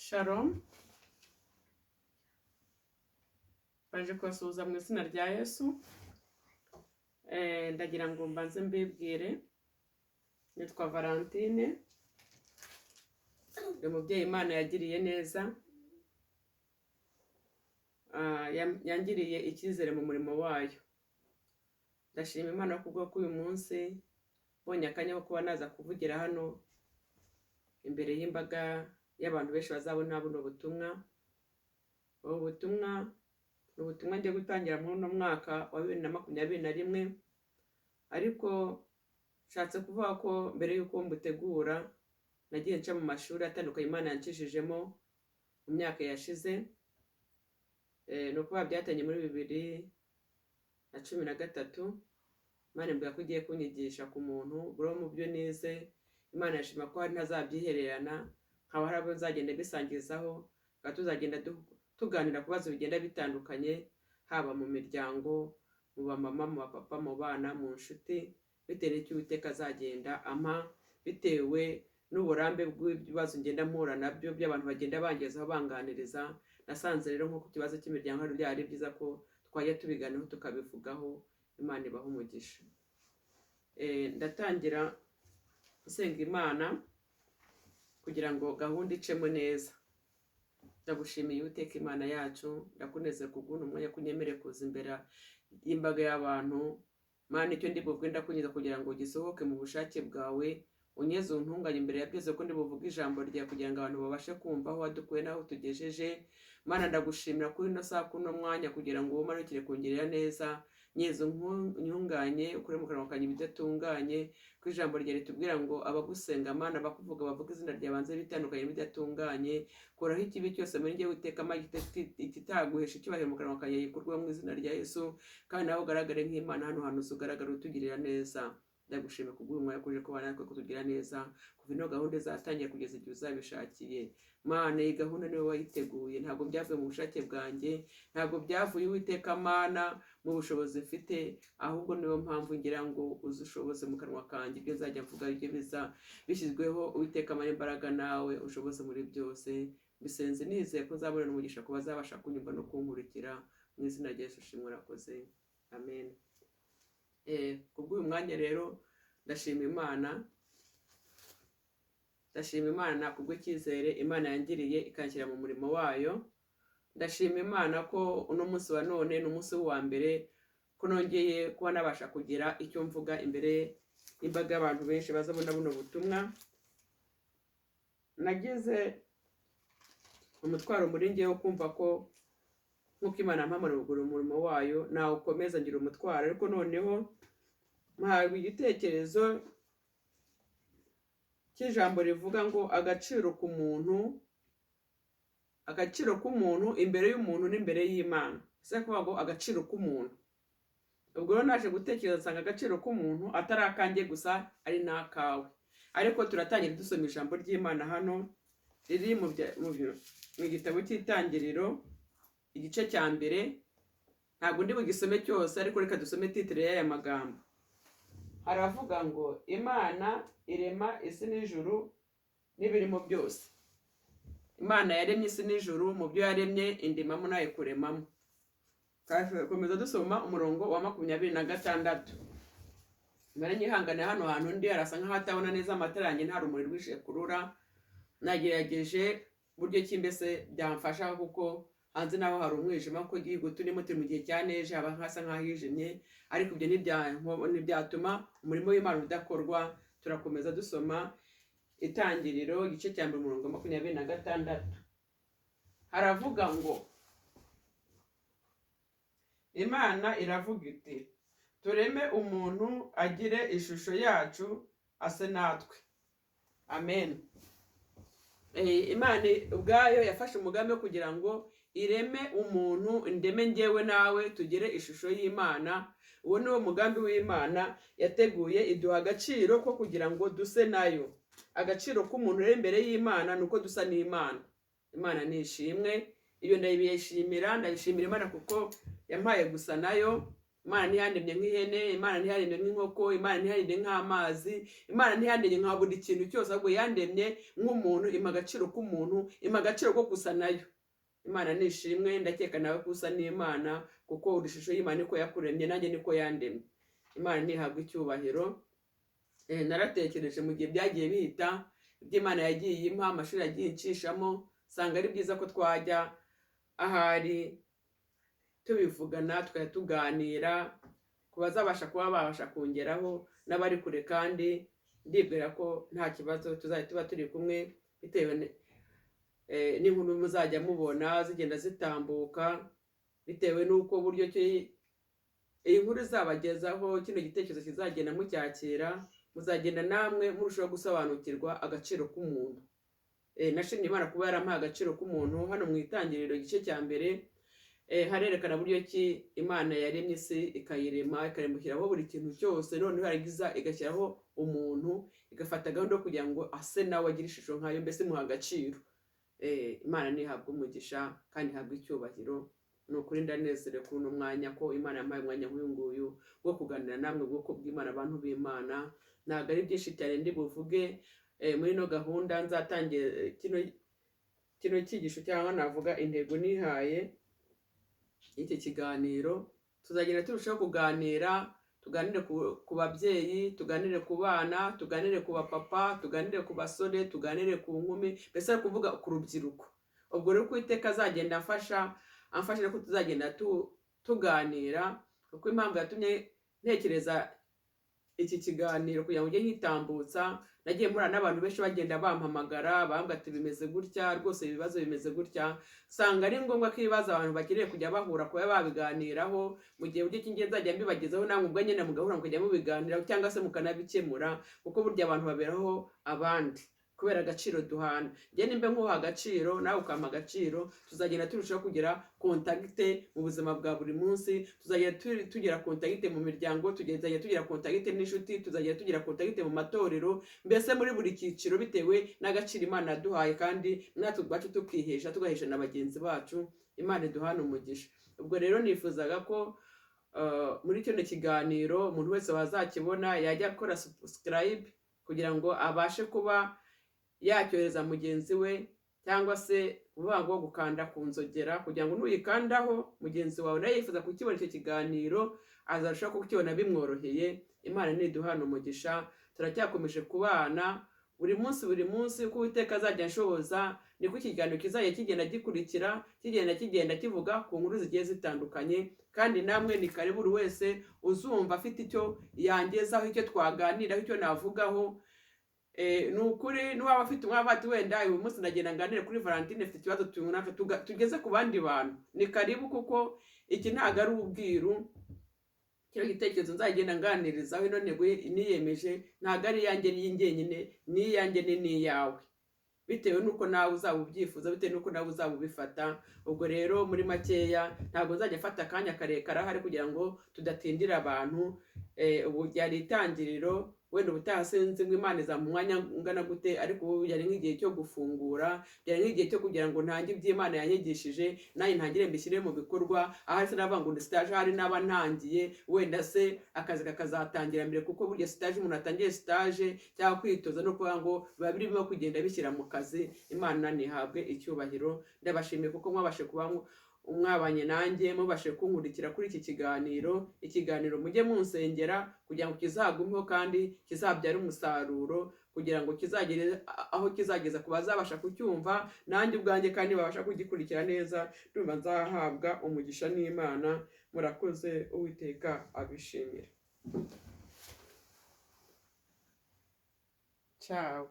Shalom, baje kubasuhuza mu izina rya Yesu. Ndagira ngo mbanze mbibwire, nitwa Valentine, ndi umubyeyi Imana yagiriye neza, yangiriye icyizere mu murimo wayo. Ndashima Imana kubwo ko uyu munsi mbonye akanya ko kuba naza kuvugira hano imbere y'imbaga y'abantu benshi bazabona buno butumwa. Ubu butumwa ni ubutumwa ngiye gutangira muri uno mwaka wa 2021, ariko nshatse kuvuga ko mbere y'uko mbutegura nagiye nca mu mashuri atandukanye Imana yancishijemo mu myaka yashize. Ni ukuvuga byatanye muri 2013. Imana imbwira ko igiye kunyigisha ku muntu bro mu byo nize. Imana yashima ko hari ntazabyihererana, nkaba hari abo nzagenda bisangizaho, tukaba tuzagenda tuganira ku bibazo bigenda bitandukanye, haba mu miryango, mu bamama, mu bapapa, mu bana, mu nshuti, bitewe n'icyo Uwiteka azagenda ampa, bitewe n'uburambe bw'ibibazo ngenda mpura nabyo by'abantu bagenda bangezaho banganiriza. Nasanze rero nko ku kibazo cy'imiryango byari byiza ko twajya tubiganiraho tukabivugaho. Imana ibaha umugisha. Ndatangira nsenga Imana kugira ngo gahunda icemo neza. Ndagushimiye Uwiteka Imana yacu, ndakunezeza kubw'uno mwanya kunyemerera kuza imbere y'imbaga y'abantu. Mana, icyo ndi bubwe ndakunyuza kugira ngo gisohoke mu bushake bwawe, unyeze untunganye imbere ya byose ko ndi buvuga ijambo ryawe kugira ngo abantu babashe kumva aho wadukuye n'aho tugejeje. Mana, ndagushimira kuri ino saha kuno mwanya kugira ngo umanukire kungirira neza, nyeze untunganye ukure mu kanwa kanjye ibidatunganye, ko ijambo ryawe ritubwira ngo abagusenga Mana bakuvuga bavuga izina ryawe banze bitandukanye n'ibidatunganye. Kuraho ikibi cyose muri njye Uwiteka, ikitaguhesha icyubahiro mu kanwa kanjye gikurweho mu izina rya Yesu, kandi nawe ugaragare nk'Imana hano hantu ugaragara utugirira neza. Ndagushimira kubw'uyu mwanya kuje kuba natwe kutugira neza kuva ino gahunda izatangira kugeza igihe uzabishakiye. Mana, iyi gahunda niwe wayiteguye, ntabwo byavuye mu bushake bwanjye, ntabwo byavuye Uwiteka Mana mu bushobozi mfite, ahubwo niyo mpamvu ngira ngo uzushoboze mu kanwa kanjye ibyo nzajya mvuga ibyo biza bishyizweho. Uwiteka Mana, imbaraga nawe ushoboze muri byose. Bisenze nizeye ko nzabonera umugisha ku bazabasha kunyumva no kunkurikira, mu izina rya Yesu ushimwe urakoze, amen. Kubw'uyu mwanya rero ndashima Imana kubw'icyizere Imana yangiriye ikanshyira mu murimo wayo. Ndashima Imana ko uno munsi wa none ni umunsi wa mbere ko nongeye kuba nabasha kugira icyo mvuga imbere y'imbaga y'abantu benshi bazabona buno butumwa. Nagize umutwaro muri njye wo kumva ko nk'uko Imana yampamagariye gukora umurimo wayo nawukomeza ngira umutwaro, ariko noneho mpawe igitekerezo cy'ijambo rivuga ngo agaciro k'umuntu imbere y'umuntu n'imbere y'Imana. Ese kuvuga ngo agaciro k'umuntu, ubwo rero naje gutekereza nsanga agaciro k'umuntu atari akanjye gusa, ari n'akawe. Ariko turatangira dusoma ijambo ry'Imana hano riri mu gitabo cy'Itangiriro igice cya mbere. Ntabwo ndi bugisome cyose, ariko reka dusome titire y'aya magambo. Haravuga ngo Imana irema isi n'ijuru n'ibirimo byose. Imana yaremye isi n'ijuru, mu byo yaremye indemamo nayo kuremamo. Komeza dusoma umurongo wa 26. Mbere nyihangane hano hantu ndi arasa nkaho atabona neza amatara yanjye, nta rumuri rwishe kurura. Nagerageje buryo ki mbese byamfasha, kuko hanze naho hari umwijima, kuko igihugu turimo turi mu gihe cya neje, haba hasa nkaho hijimye, ariko ibyo ntibyatuma umurimo w'Imana udakorwa. Turakomeza dusoma Itangiriro igice cya mbere umurongo wa 26. Haravuga ngo Imana iravuga iti tureme umuntu agire ishusho yacu ase natwe. Amen. Imana ubwayo yafashe umugambi wo kugira ngo ireme umuntu, indeme njyewe nawe tugire ishusho y'Imana. Uwo ni wo mugambi w'Imana yateguye, iduha agaciro ko kugira ngo duse nayo. Agaciro k'umuntu rero imbere y'Imana ni uko dusa n'Imana. Imana ni ishimwe, iyo ndayishimira Imana kuko yampaye gusa nayo. Imana ntiyandemye nk'ihene, Imana ntiyandemye nk'inkoko, Imana ntiyandemye nk'amazi, Imana ntiyandemye nka buri kintu cyose, ahubwo yandemye nk'umuntu, ima agaciro k'umuntu, ima agaciro ko gusa nayo. Imana nishimwe, ndakeka nawe ko usa n'Imana, kuko uri ishusho y'Imana niko yakuremye, nanjye niko yandemye. Imana ntihabwa icyubahiro. Naratekereje mu gihe byagiye bihita, ibyo Imana yagiye impa, amashuri yagiye incishamo, sanga ari byiza ko twajya ahari tubivugana, tukajya tuganira ku bazabasha kuba babasha kongeraho n'abari kure, kandi ndibwira ko nta kibazo tuzajya tuba turi kumwe, bitewe n'inkuru muzajya mubona zigenda zitambuka, bitewe n'uko buryo iyi nkuru izabagezaho, kino gitekerezo kizagenda mucyakira, muzagenda namwe murushaho gusobanukirwa agaciro k'umuntu. Nashimye Imana kuba yarampaye agaciro k'umuntu. Hano mu itangiriro igice cya mbere harerekana buryo ki Imana yaremye isi, ikayirema, ikaremushyiraho buri kintu cyose, noneho yarangiza igashyiraho umuntu, igafata gahunda yo kugira ngo ase nawe agire ishusho nkayo, mbese muha agaciro. Imana ntihabwa umugisha kandi ihabwa icyubahiro. Ni ukuri ndanezerewe kubona umwanya, ko Imana yampaye umwanya nk'uyu nguyu wo kuganira namwe ubwoko bw'Imana, abantu b'Imana. Ntabwo ari byinshi cyane ndi buvuge muri ino gahunda. Nzatangira kino cyigisho, cyangwa navuga intego nihaye iki kiganiro. Tuzagenda turushaho kuganira, tuganire ku babyeyi, tuganire ku bana, tuganire ku bapapa, tuganire ku basore, tuganire ku nkumi, mbese ari kuvuga ku rubyiruko. Ubwo rero Uwiteka azagenda amfasha ko tuzagenda tuganira, kuko impamvu yatumye ntekereza iki kiganiro kugira ngo ujye nkitambutsa, nagiye mpura n'abantu benshi bagenda bampamagara, bambwira ati bimeze gutya, rwose ibibazo bimeze gutya. Sanga ari ngombwa ko ibibazo abantu bakeneye kujya bahura kuba babiganiraho, mu gihe buryo cy'ingenzi nzajya mbibagezaho, namwe ubwo nyine mugahura mukajya mubiganiraho, cyangwa se mukanabikemura, kuko burya abantu baberaho abandi kubera agaciro duhana. Njye nimba nkuha agaciro, nawe ukampa agaciro, tuzagenda turushaho kugira kontakite mu buzima bwa buri munsi, tuzagenda tugira kontakite mu miryango, tuzagenda tugira kontakite n'inshuti, tuzagenda tugira kontakite mu matorero, mbese muri buri cyiciro, bitewe n'agaciro Imana yaduhaye, kandi natwe ubwacu tukihesha, tugahesha na bagenzi bacu. Imana iduhana umugisha. Ubwo rero nifuzaga ko muri kino kiganiro umuntu wese wazakibona yajya akora subscribe, kugira ngo abashe kuba yacyohereza mugenzi we, cyangwa se uvuga ngo gukanda ku nzogera, kugira ngo nuyikandaho mugenzi wawe nawe yifuza kukibona icyo kiganiro azarushaho kukibona bimworoheye. Imana niduhana umugisha. Turacyakomeje kubana buri munsi, uko Uwiteka azajya anshoboza, niko ikiganiro kizajya kigenda gikurikira, kigenda kivuga ku nkuru zigiye zitandukanye. Kandi namwe ni kare buri wese uzumva afite icyo yangezaho, icyo twaganiraho, icyo navugaho. Ni ukuri n'uwaba afite umwanya ati wenda uyu munsi ndagenda nganire kuri Valentine, afite ikibazo tugeze ku bandi bantu, ni karibu, kuko iki ntabwo ari ubwiru. Kino gitekerezo nzagenda nganirizaho, ino ntego niyemeje ntabwo ari iyanjye n'iy'ingenyine, ni iyanjye n'iyawe, bitewe n'uko nawe uzaba ubyifuza, bitewe n'uko nawe uzaba ubifata. Ubwo rero muri makeya, ntabwo nzajya mfata akanya karekare ahari kugira ngo tudatindira abantu. Ubu byari itangiriro, wenda ubutaha sinzi ngo Imana izamuha umwanya ungana gute, ariko ubu yari nk'igihe cyo gufungura, byari nk'igihe cyo kugira ngo ntange ibyo Imana yanyigishije, nanjye ntangire mbishyire mu bikorwa. Ahari sinavuga ngo ni stage, ahari n'aba ntangiye, wenda se akazi kakazatangira mbere, kuko burya stage, umuntu atangiye stage cyangwa kwitoza no kuvuga ngo biba birimo kugenda bishyira mu kazi. Imana nihabwe icyubahiro. Ndabashimiye kuko mwabashe kuba umwabanye nanjye, mubashe kunkurikira kuri iki kiganiro. Mujye munsengera kugira ngo kizagumeho kandi kizabyare umusaruro, kugira ngo kizagere aho kizageza ku bazabasha kucyumva, nanjye ubwanjye kandi babasha kugikurikira neza. Ndumva nzahabwa umugisha n'Imana. Murakoze. Uwiteka abishimire. Ciao.